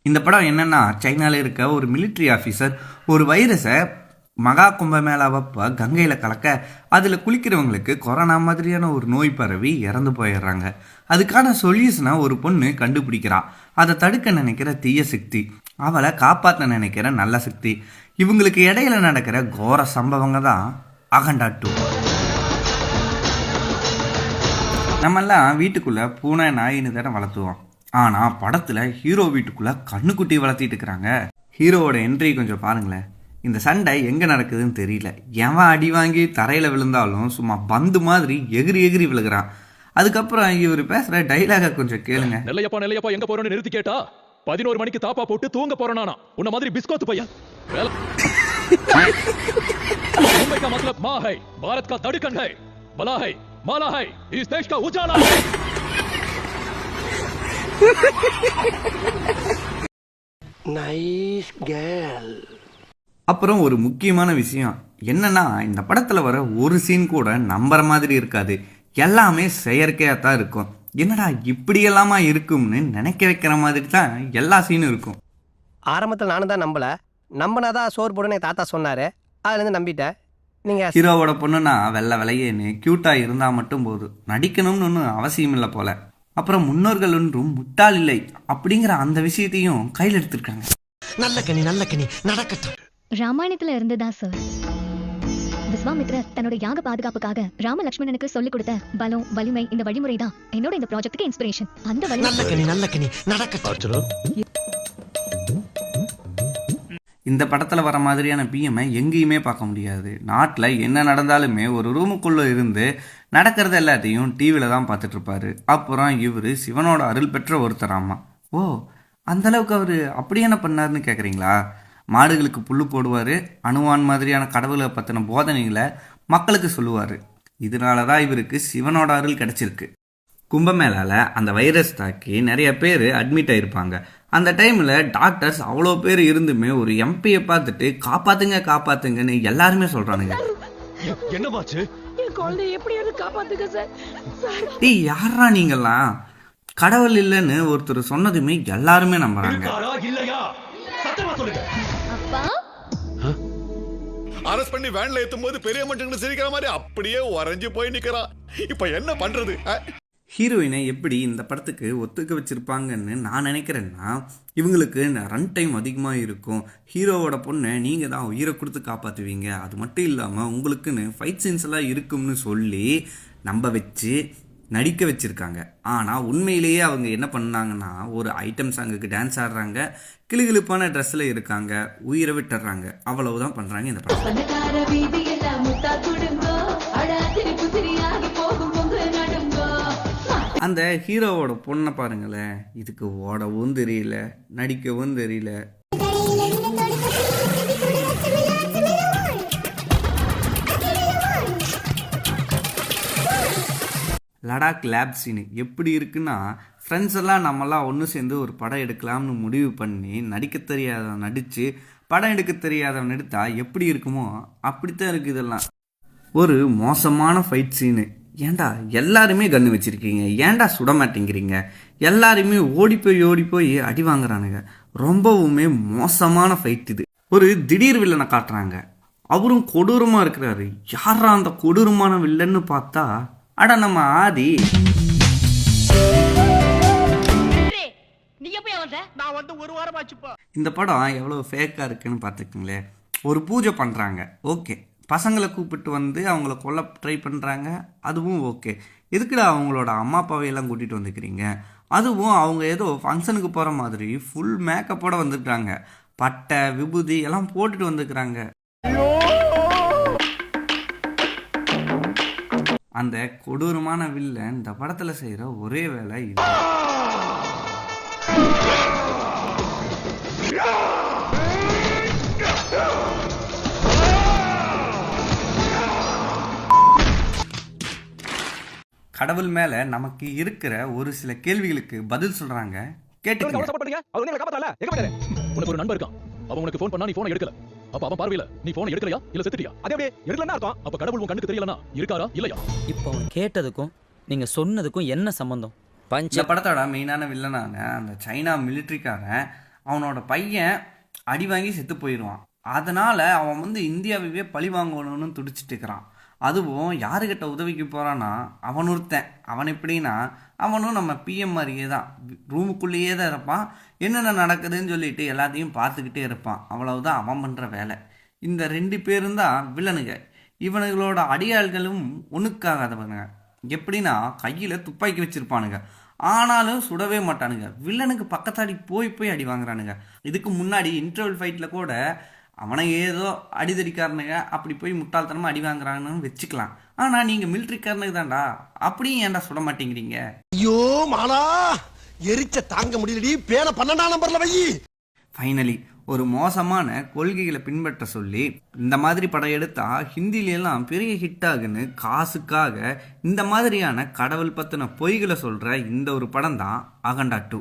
இந்த படம் என்னன்னா, சைனால இருக்க ஒரு மிலிட்ரி ஆஃபீஸர் ஒரு வைரஸை மகா கும்பமேளாவப்ப கங்கையில் கலக்க அதில் குளிக்கிறவங்களுக்கு கொரோனா மாதிரியான ஒரு நோய் பரவி இறந்து போயிடுறாங்க. அதுக்கான சொல்யூஷனை ஒரு பொண்ணு கண்டுபிடிக்கிறா. அதை தடுக்க நினைக்கிற தீய சக்தி, அவளை காப்பாற்ற நினைக்கிற நல்ல சக்தி, இவங்களுக்கு இடையில நடக்கிற கோர சம்பவங்க தான் அகண்டா 2. நம்மெல்லாம் வீட்டுக்குள்ளே பூனை நாயின்னு தானே வளர்த்துவோம். ஆனால் படத்தில் ஹீரோ வீட்டுக்குள்ளே கண்ணுக்குட்டி வளர்த்திட்டு இருக்கிறாங்க. ஹீரோவோட என்ட்ரி கொஞ்சம் பாருங்களேன். இந்த சண்டை எங்கே நடக்குதுன்னு தெரியல. எவன் அடி வாங்கி தரையில் விழுந்தாலும் சும்மா பந்து மாதிரி எகிரி எகிரி விழுகிறான். அதுக்கப்புறம் இவர் பேசுகிற டைலாக கொஞ்சம் கேளுங்க. நெல்லையப்பா நெல்லையப்பா எங்கே போகிறோன்னு நிறுத்தி கேட்டா 11 மணிக்கு தாப்பா போட்டு தூங்க போகிறேன். உன்ன மாதிரி பிஸ்கோத்து பையன். मुंबई का मतलब माँ है, भारत का धड़कन है, बला है, माला है, इस देश का उजाला है. Nice girl. அப்புறம் ஒரு முக்கியமான விஷயம் என்னன்னா, இந்த படத்தில் வர ஒரு சீன் கூட நம்புற மாதிரி இருக்காது. எல்லாமே செயற்கையாக தான் இருக்கும். என்னடா இப்படியெல்லாமா இருக்கும்னு நினைக்க வைக்கிற மாதிரி தான் எல்லா சீனும் இருக்கும். ஆரம்பத்தில் நானும் தான் நம்பினாதான் சோறு போடுன்னு தாத்தா சொன்னாரு. அதுலேருந்து நம்பிட்டேன். நீங்கள் ஹீரோவோட பொண்ணுன்னா வெள்ளை விளையேன்னு க்யூட்டாக இருந்தால் மட்டும் போதும், நடிக்கணும்னு ஒன்றும் அவசியம் இல்லை போல. அப்புறம் முன்னோர்கள் ஒன்றும் முட்டாள் இல்லை அப்படிங்கிற அந்த விஷயத்தையும் கையில் எடுத்திருக்காங்க. நல்ல கனி நடக்கட்டும். ராமாயணத்துல இருந்துதான் சார் விஸ்வாமித்ரர் தன்னோட யாக பாதுகாப்புக்காக ராம லட்சுமணனுக்கு சொல்லிக் கொடுத்த பலம் வலிமை இந்த வழிமுறை தான் என்னோட இந்த ப்ராஜெக்ட்டுக்கு இன்ஸ்பிரேஷன். அந்த நல்ல கனி நடக்கட்டும். இந்த படத்தில் வர மாதிரியான பிஎம்ஐ எங்கேயுமே பார்க்க முடியாது. நாட்டில் என்ன நடந்தாலுமே ஒரு ரூமுக்குள்ளே இருந்து நடக்கிறது எல்லாத்தையும் டிவியில் தான் பார்த்துட்ருப்பாரு. அப்புறம் இவர் சிவனோட அருள் பெற்ற ஒருத்தராமா. ஓ, அந்தளவுக்கு அவர் அப்படி என்ன பண்ணாருன்னு கேட்குறீங்களா? மாடுகளுக்கு புல்லு போடுவார், அணுவான் மாதிரியான கடவுளை பற்றின போதனைகளை மக்களுக்கு சொல்லுவார். இதனால தான் இவருக்கு சிவனோட அருள் கிடச்சிருக்கு. கும்பமேளால அந்த வைரஸ் தாக்கி நிறைய பேர் அட்மிட் ஆகிருப்பாங்க. அந்த டைமில் டாக்டர்ஸ் அவ்வளோ பேர் இருந்துமே ஒரு எம்பியை பார்த்துட்டு காப்பாத்துங்கன்னு எல்லாருமே சொல்கிறானுங்க. டீ யாரா நீங்கள்லாம்? கடவுள் இல்லைன்னு ஒருத்தர் சொன்னதுமே எல்லாருமே நம்புறாங்க. அரஸ்ட் பண்ணி வேன்ல ஏத்தும் போது பெரிய மனுஷங்க சிரிக்கிற மாதிரி அப்படியே உறைஞ்சு போய் நிக்கிறான். இப்ப என்ன பண்றது? ஹீரோயினை எப்படி இந்த படத்துக்கு ஒத்துக்க வச்சுருப்பாங்கன்னு நான் நினைக்கிறேன்னா, இவங்களுக்கு ரன் டைம் அதிகமாக இருக்கும். ஹீரோவோட பொண்ணை நீங்கள் தான் உயிரை கொடுத்து காப்பாற்றுவீங்க, அது மட்டும் இல்லாமல் உங்களுக்குன்னு ஃபைட் சீன்ஸ் எல்லாம் இருக்கும்னு சொல்லி நம்ப வச்சு நடிக்க வச்சுருக்காங்க. ஆனால் உண்மையிலேயே அவங்க என்ன பண்ணாங்கன்னா, ஒரு ஐட்டம் சாங்குக்கு டான்ஸ் ஆடுறாங்க, கிளுகிழுப்பான ட்ரெஸ்ஸில் இருக்காங்க, உயிரை விட்டுறாங்க, அவ்வளவுதான் பண்ணுறாங்க இந்த படம். அந்த ஹீரோவோட பொண்ணை பாருங்களேன், இதுக்கு ஓடவும் தெரியல, நடிக்கவும் தெரியல. லடாக் லேப் சீனு எப்படி இருக்குன்னா, ஃப்ரெண்ட்ஸ் எல்லாம் நம்மெல்லாம் ஒன்று சேர்ந்து ஒரு படம் எடுக்கலாம்னு முடிவு பண்ணி நடிக்க தெரியாதவன் நடித்து படம் எடுக்க தெரியாதவன் எடுத்தா எப்படி இருக்குமோ அப்படித்தான் இருக்குது இதெல்லாம். ஒரு மோசமான ஃபைட் சீனு. ஏண்டா எல்லாருமே கன்று வச்சுருக்கீங்க, ஏண்டா சுட மாட்டேங்கிறீங்க? எல்லாருமே ஓடி போய் அடி வாங்குறானுங்க. ரொம்பவுமே மோசமான ஃபைட் இது. ஒரு திடீர் வில்லனை காட்டுறாங்க, அவரும் கொடூரமாக இருக்கிறாரு. யாரா அந்த கொடூரமான வில்லன்னு பார்த்தா, அட நம்ம ஆதி. இந்த படம் எவ்வளோ ஃபேக்காக இருக்குன்னு பார்த்துக்குங்களேன். ஒரு பூஜை பண்ணுறாங்க, ஓகே, பசங்களை கூப்பிட்டு வந்து அவங்கள கொல்ல ட்ரை பண்ணுறாங்க, அதுவும் ஓகே. எதுக்குடா அவங்களோட அம்மா அப்பாவையெல்லாம் கூட்டிகிட்டு வந்துக்கிறீங்க? அதுவும் அவங்க ஏதோ ஃபங்க்ஷனுக்கு போகிற மாதிரி ஃபுல் மேக்கப்போட வந்துருக்காங்க, பட்டை விபூதி எல்லாம் போட்டுட்டு வந்துக்கிறாங்க. அந்த கொடூரமான வில்லன் இந்த படத்தில் செய்கிற ஒரே வேலை இது. கடவுள் மேல நமக்கு இருக்கிற ஒரு சில கேள்விகளுக்கு பதில் சொல்றாங்க, கேட்டுக்கங்க. உனக்கு ஒரு நண்பர் இருக்கான், அவன் உனக்கு ஃபோன் பண்ணா நீ ஃபோனை எடுக்கல. அப்ப அவன் பார்வையில நீ ஃபோனை எடுக்கலையா இல்ல செத்துட்டியா? அதே அப்படியே எடுக்கலன்னா அர்த்தம் அப்ப கடவுள் உன் கண்ணுக்கு தெரியலனா இருக்காரா இல்லையா? இப்போ கேட்டதுக்கும் நீங்க சொன்னதுக்கும் என்ன சம்பந்தம்? இந்த படத்தோட மெயினான வில்லனான அந்த சைனா மிலிட்ரிக்காரன் அவனோட பையன் அடி வாங்கி செத்து போயிடுவான். அதனால் அவன் வந்து இந்தியாவையே பழி வாங்கணும்னு துடிச்சிட்டு இருக்கிறான். அதுவும் யாருக்கிட்ட உதவிக்கு போகிறான்னா அவன் ஒருத்தன். அவன் எப்படின்னா அவனும் நம்ம பிஎம் மாதிரியே தான், ரூமுக்குள்ளேயே தான் இருப்பான். என்னென்ன நடக்குதுன்னு சொல்லிட்டு எல்லாத்தையும் பார்த்துக்கிட்டே இருப்பான். அவ்வளவுதான் அவன் பண்ணுற வேலை. இந்த 2 பேரும் தான் வில்லனுங்க. இவனுங்களோட அடியாள்களும் ஒன்றுக்காகாதவனுங்க. எப்படின்னா கையில் துப்பாக்கி வச்சுருப்பானுங்க, ஆனாலும் சுடவே மாட்டானுங்க. வில்லனுக்கு பக்கத்தாடி போய் அடி வாங்குறானுங்க. இதுக்கு முன்னாடி இன்டர்வல் ஃபைட்டில் கூட அவனை ஏதோ அடிதடிக்காரனுங்க அப்படி போய் முட்டாள்தனமாக அடி வாங்குறாங்கன்னு வச்சுக்கலாம். ஆனால் நீங்கள் மிலிட்ரிக்காரனுக்கு தான்டா, அப்படியும் ஏன்டா சுட மாட்டேங்கிறீங்க? ஐயோ மாலா, எரிச்ச தாங்க முடியலடி, பேன 12ஆம் நம்பர்ல வை. ஃபைனலி ஒரு மோசமான கொள்கைகளை பின்பற்ற சொல்லி இந்த மாதிரி படம் எடுத்தா ஹிந்திலெல்லாம் பெரிய ஹிட் ஆகுன்னு காசுக்காக இந்த மாதிரியான கடவுள் பற்றின பொய்களை சொல்கிற இந்த ஒரு படம் தான் அகண்டா 2.